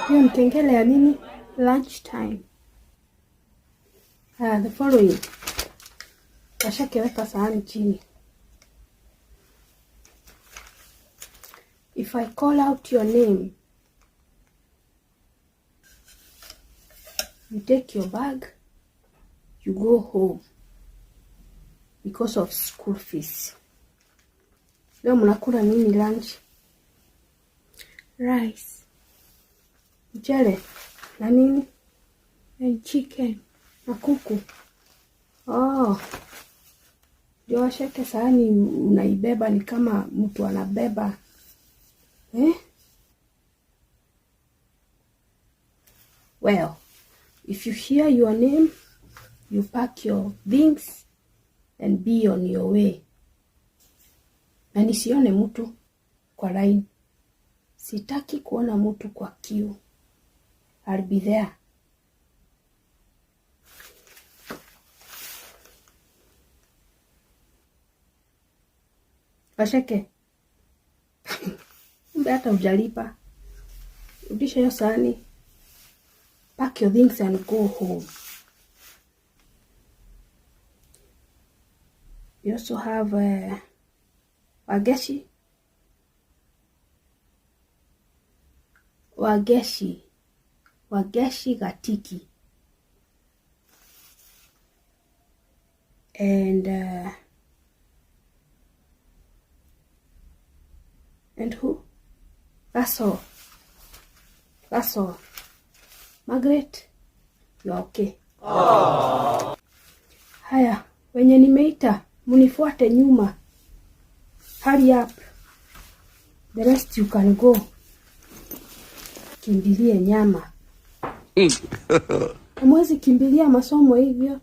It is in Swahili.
Hiyo ni kengele ya nini? Lunch time. The following. Washakeweka sahani chini. If I call out your name, you take your bag, you go home because of school fees. Leo mnakula nini lunch? Rice, mchele na nini? And chicken na kuku. Ndio washake sahani unaibeba ni kama mtu anabeba. Well, if you hear your name, you pack your things and be on your way. Na nisione mtu kwa line. Sitaki kuona mtu kwa queue. I'll be there. Washake. Mbe hata hujalipa. Rudisha hiyo sahani. Pack your things and go home. You also have Wageshi Gatiki. And who? That's all. Margaret, you are okay. Haya, wenye nimeita, munifuate nyuma. Hurry up. The rest you can go. Kimbilie nyama. Hamwezi kimbilia masomo hivyo.